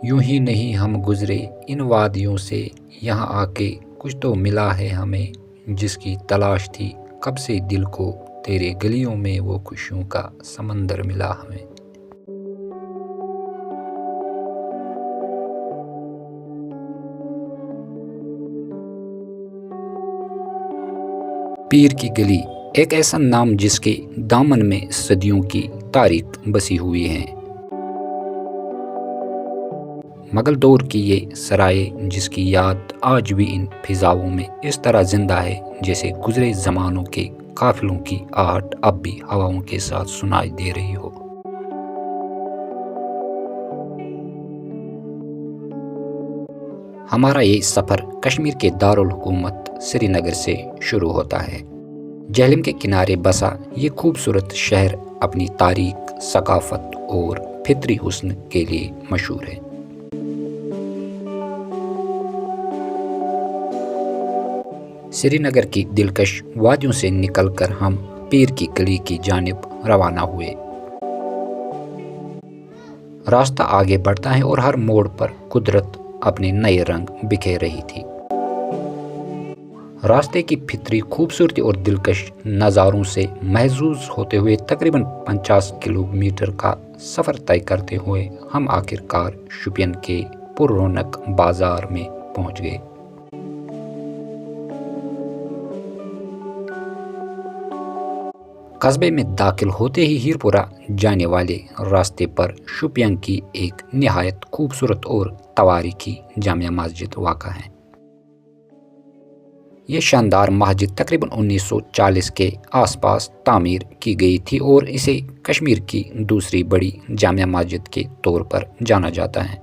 یوں ہی نہیں ہم گزرے ان وادیوں سے، یہاں آ کے کچھ تو ملا ہے ہمیں، جس کی تلاش تھی کب سے دل کو، تیرے گلیوں میں وہ خوشیوں کا سمندر ملا ہمیں۔ پیر کی گلی، ایک ایسا نام جس کے دامن میں صدیوں کی تاریخ بسی ہوئی ہے۔ مغل دور کی یہ سرائے جس کی یاد آج بھی ان فضاؤں میں اس طرح زندہ ہے جیسے گزرے زمانوں کے قافلوں کی آہٹ اب بھی ہواؤں کے ساتھ سنائی دے رہی ہو۔ ہمارا یہ سفر کشمیر کے دارالحکومت سری نگر سے شروع ہوتا ہے۔ جہلم کے کنارے بسا یہ خوبصورت شہر اپنی تاریخ، ثقافت اور فطری حسن کے لیے مشہور ہے۔ سری نگر کی دلکش وادیوں سے نکل کر ہم پیر کی گلی کی جانب روانہ ہوئے۔ راستہ آگے بڑھتا ہے اور ہر موڑ پر قدرت اپنے نئے رنگ بکھیر رہی تھی۔ راستے کی فطری خوبصورتی اور دلکش نظاروں سے محظوظ ہوتے ہوئے تقریباً 50 کلومیٹر کا سفر طے کرتے ہوئے ہم آخر کار شوپین کے پر رونق بازار میں پہنچ گئے۔ قصبے میں داخل ہوتے ہی ہیرپورہ جانے والے راستے پر شوپین کی ایک نہایت خوبصورت اور تواریخی جامع مسجد واقع ہے۔ یہ شاندار مسجد تقریباً 1940 کے آس پاس تعمیر کی گئی تھی اور اسے کشمیر کی دوسری بڑی جامع مسجد کے طور پر جانا جاتا ہے،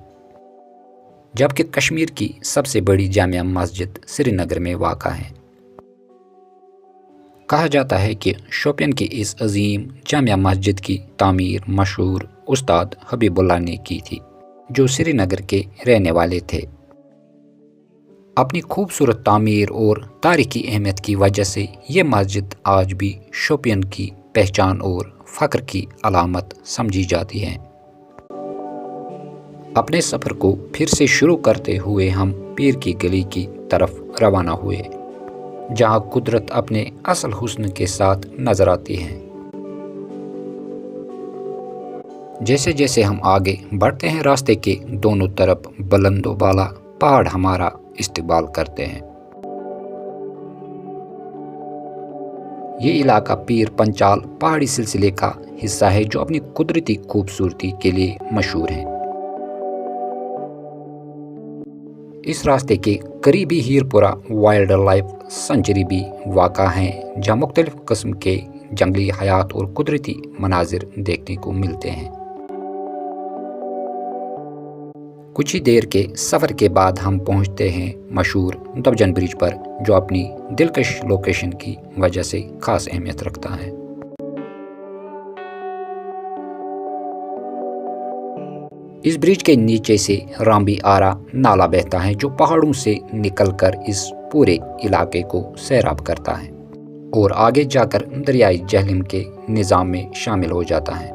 جبکہ کشمیر کی سب سے بڑی جامع مسجد سری نگر میں واقع ہے۔ کہا جاتا ہے کہ شوپین کی اس عظیم جامع مسجد کی تعمیر مشہور استاد حبیب اللہ نے کی تھی، جو سری نگر کے رہنے والے تھے۔ اپنی خوبصورت تعمیر اور تاریخی اہمیت کی وجہ سے یہ مسجد آج بھی شوپین کی پہچان اور فخر کی علامت سمجھی جاتی ہے۔ اپنے سفر کو پھر سے شروع کرتے ہوئے ہم پیر کی گلی کی طرف روانہ ہوئے، جہاں قدرت اپنے اصل حسن کے ساتھ نظر آتی ہے۔ جیسے جیسے ہم آگے بڑھتے ہیں، راستے کے دونوں طرف بلند و بالا پہاڑ ہمارا استقبال کرتے ہیں۔ یہ علاقہ پیر پنچال پہاڑی سلسلے کا حصہ ہے جو اپنی قدرتی خوبصورتی کے لیے مشہور ہے۔ اس راستے کے قریبی ہیرپورہ وائلڈ لائف سنچری بھی واقع ہے، جہاں مختلف قسم کے جنگلی حیات اور قدرتی مناظر دیکھنے کو ملتے ہیں۔ کچھ ہی دیر کے سفر کے بعد ہم پہنچتے ہیں مشہور دبجن برج پر، جو اپنی دلکش لوکیشن کی وجہ سے خاص اہمیت رکھتا ہے۔ اس برج کے نیچے سے رامبی آرا نالا بہتا ہے، جو پہاڑوں سے نکل کر اس پورے علاقے کو سیراب کرتا ہے اور آگے جا کر دریائے جہلم کے نظام میں شامل ہو جاتا ہے۔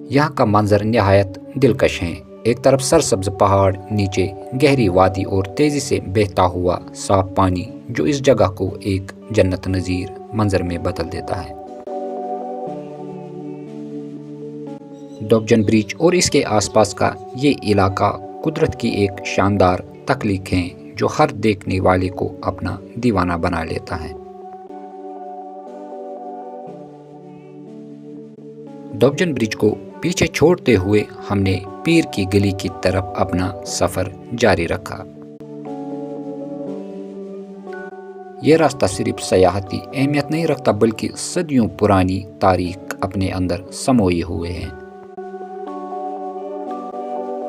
یہاں کا منظر نہایت دلکش ہے، ایک طرف سرسبز پہاڑ، نیچے گہری وادی اور تیزی سے بہتا ہوا صاف پانی، جو اس جگہ کو ایک جنت نظیر منظر میں بدل دیتا ہے۔ دبجن برج اور اس کے آس پاس کا یہ علاقہ قدرت کی ایک شاندار تخلیق ہے جو ہر دیکھنے والے کو اپنا دیوانہ بنا لیتا ہے۔ دبجن برج کو پیچھے چھوڑتے ہوئے ہم نے پیر کی گلی کی طرف اپنا سفر جاری رکھا۔ یہ راستہ صرف سیاحتی اہمیت نہیں رکھتا بلکہ صدیوں پرانی تاریخ اپنے اندر سموئے ہوئے ہیں۔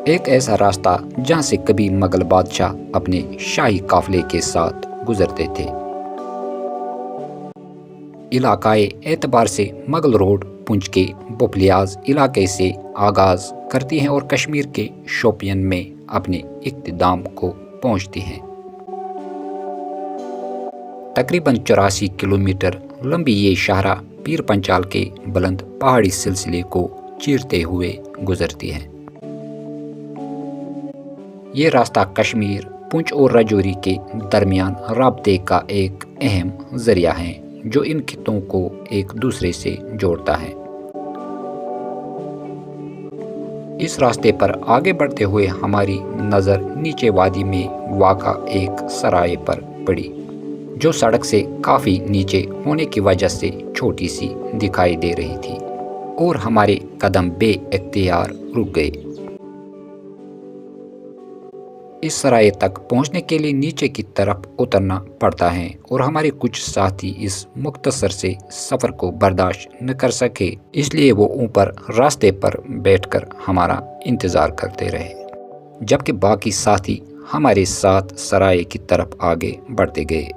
ایک ایسا راستہ جہاں سے کبھی مغل بادشاہ اپنے شاہی قافلے کے ساتھ گزرتے تھے۔ علاقائی اعتبار سے مغل روڈ پونچھ کے بوپلیاز علاقے سے آغاز کرتی ہیں اور کشمیر کے شوپین میں اپنے اختتام کو پہنچتی ہیں۔ تقریباً 84 کلومیٹر لمبی یہ شاہراہ پیر پنچال کے بلند پہاڑی سلسلے کو چیرتے ہوئے گزرتی ہے۔ یہ راستہ کشمیر، پونچھ اور راجوری کے درمیان رابطے کا ایک اہم ذریعہ ہے جو ان خطوں کو ایک دوسرے سے جوڑتا ہے۔ اس راستے پر آگے بڑھتے ہوئے ہماری نظر نیچے وادی میں واقع ایک سرائے پر پڑی جو سڑک سے کافی نیچے ہونے کی وجہ سے چھوٹی سی دکھائی دے رہی تھی اور ہمارے قدم بے اختیار رک گئے۔ اس سرائے تک پہنچنے کے لیے نیچے کی طرف اترنا پڑتا ہے اور ہمارے کچھ ساتھی اس مختصر سے سفر کو برداشت نہ کر سکے، اس لیے وہ اوپر راستے پر بیٹھ کر ہمارا انتظار کرتے رہے، جبکہ باقی ساتھی ہمارے ساتھ سرائے کی طرف آگے بڑھتے گئے۔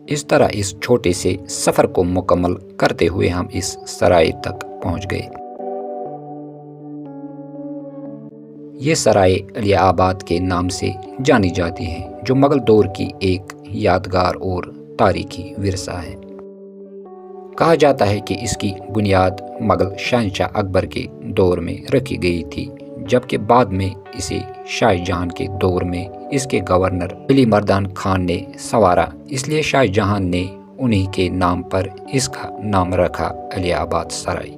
اس طرح اس چھوٹے سے سفر کو مکمل کرتے ہوئے ہم اس سرائے تک پہنچ گئے۔ یہ سرائے علی آباد کے نام سے جانی جاتی ہے جو مغل دور کی ایک یادگار اور تاریخی ورثہ ہے۔ کہا جاتا ہے کہ اس کی بنیاد مغل شہنشاہ اکبر کے دور میں رکھی گئی تھی، جبکہ بعد میں اسے شاہ جہاں کے دور میں اس کے گورنر علی مردان خان نے سنوارا، اس لیے شاہ جہاں نے انہی کے نام پر اس کا نام رکھا علی آباد سرائی۔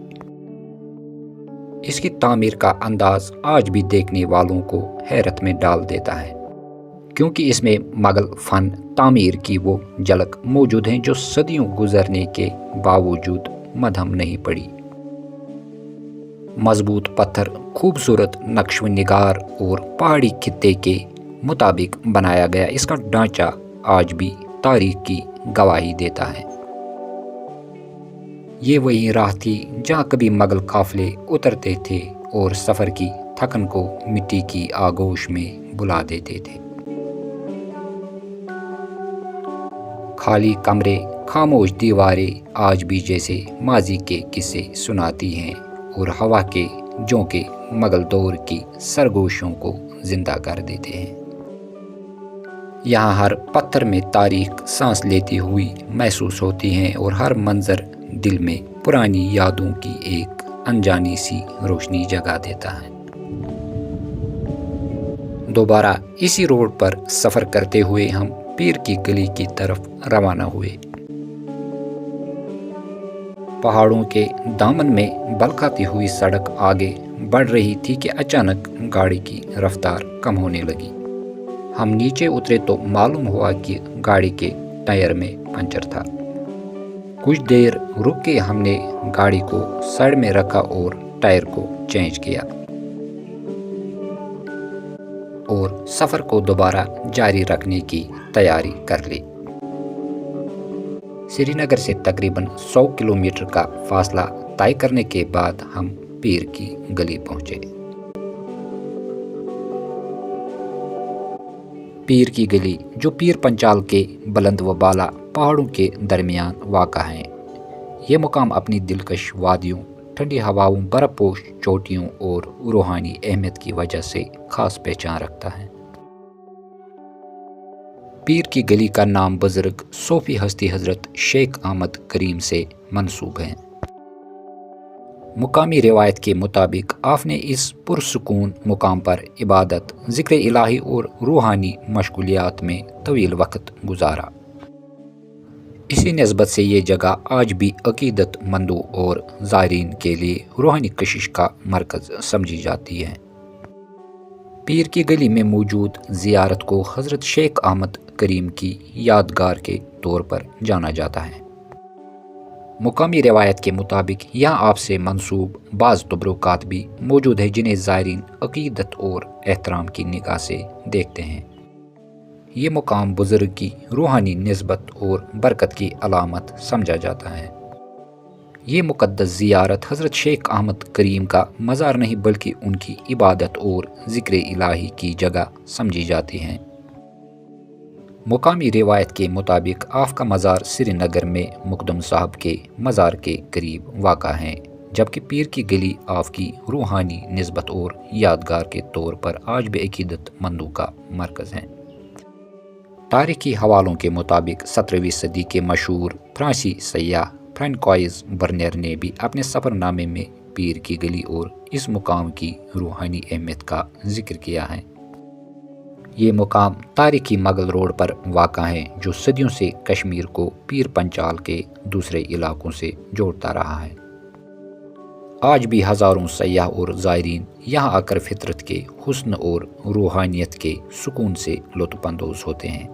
اس کی تعمیر کا انداز آج بھی دیکھنے والوں کو حیرت میں ڈال دیتا ہے، کیونکہ اس میں مغل فن تعمیر کی وہ جھلک موجود ہیں جو صدیوں گزرنے کے باوجود مدھم نہیں پڑی۔ مضبوط پتھر، خوبصورت نقش و نگار اور پہاڑی خطے کے مطابق بنایا گیا اس کا ڈھانچہ آج بھی تاریخ کی گواہی دیتا ہے۔ یہ وہی راہ تھی جہاں کبھی مغل قافلے اترتے تھے اور سفر کی تھکن کو مٹی کی آغوش میں بلا دیتے تھے۔ خالی کمرے، خاموش دیواریں آج بھی جیسے ماضی کے قصے سناتی ہیں اور ہوا کے جھونکے مغل دور کی سرگوشیوں کو زندہ کر دیتے ہیں۔ یہاں ہر پتھر میں تاریخ سانس لیتی ہوئی محسوس ہوتی ہے اور ہر منظر دل میں پرانی یادوں کی ایک انجانی سی روشنی جگا دیتا ہے۔ دوبارہ اسی روڈ پر سفر کرتے ہوئے ہم پیر کی گلی کی طرف روانہ ہوئے۔ پہاڑوں کے دامن میں بلکھاتی ہوئی سڑک آگے بڑھ رہی تھی کہ اچانک گاڑی کی رفتار کم ہونے لگی۔ ہم نیچے اترے تو معلوم ہوا کہ گاڑی کے ٹائر میں پنچر تھا۔ کچھ دیر رک کے ہم نے گاڑی کو سائڈ میں رکھا اور ٹائر کو چینج کیا اور سفر کو دوبارہ جاری رکھنے کی تیاری کر لی۔ سری نگر سے تقریباً 100 کلومیٹر کا فاصلہ طے کرنے کے بعد ہم پیر کی گلی پہنچے۔ پیر کی گلی جو پیر پنچال کے بلند و بالا پہاڑوں کے درمیان واقع ہے، یہ مقام اپنی دلکش وادیوں، ٹھنڈی ہواؤں، برف پوش چوٹیوں اور روحانی اہمیت کی وجہ سے خاص پہچان رکھتا ہے۔ پیر کی گلی کا نام بزرگ صوفی ہستی حضرت شیخ احمد کریم سے منسوب ہے۔ مقامی روایت کے مطابق آپ نے اس پرسکون مقام پر عبادت، ذکر الہی اور روحانی مشغولیات میں طویل وقت گزارا۔ اسی نسبت سے یہ جگہ آج بھی عقیدت مندوں اور زائرین کے لیے روحانی کشش کا مرکز سمجھی جاتی ہے۔ پیر کی گلی میں موجود زیارت کو حضرت شیخ احمد کریم کی یادگار کے طور پر جانا جاتا ہے۔ مقامی روایت کے مطابق یہاں آپ سے منسوب بعض تبرکات بھی موجود ہیں جنہیں زائرین عقیدت اور احترام کی نگاہ سے دیکھتے ہیں۔ یہ مقام بزرگ کی روحانی نسبت اور برکت کی علامت سمجھا جاتا ہے۔ یہ مقدس زیارت حضرت شیخ احمد کریم کا مزار نہیں بلکہ ان کی عبادت اور ذکر الہی کی جگہ سمجھی جاتی ہے۔ مقامی روایت کے مطابق آپ کا مزار سری نگر میں مقدم صاحب کے مزار کے قریب واقع ہے، جبکہ پیر کی گلی آپ کی روحانی نسبت اور یادگار کے طور پر آج بھی عقیدت مندوں کا مرکز ہے۔ تاریخی حوالوں کے مطابق 17ویں صدی کے مشہور فرانسیسی سیاح فرانکوائز برنر نے بھی اپنے سفر نامے میں پیر کی گلی اور اس مقام کی روحانی اہمیت کا ذکر کیا ہے۔ یہ مقام تاریخی مغل روڈ پر واقع ہے جو صدیوں سے کشمیر کو پیر پنچال کے دوسرے علاقوں سے جوڑتا رہا ہے۔ آج بھی ہزاروں سیاح اور زائرین یہاں آ کر فطرت کے حسن اور روحانیت کے سکون سے لطف اندوز ہوتے ہیں۔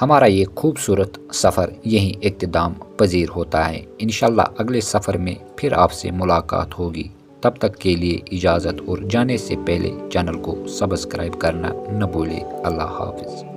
ہمارا یہ خوبصورت سفر یہیں اختتام پذیر ہوتا ہے۔ انشاءاللہ اگلے سفر میں پھر آپ سے ملاقات ہوگی۔ تب تک کے لیے اجازت اور جانے سے پہلے چینل کو سبسکرائب کرنا نہ بھولے۔ اللہ حافظ۔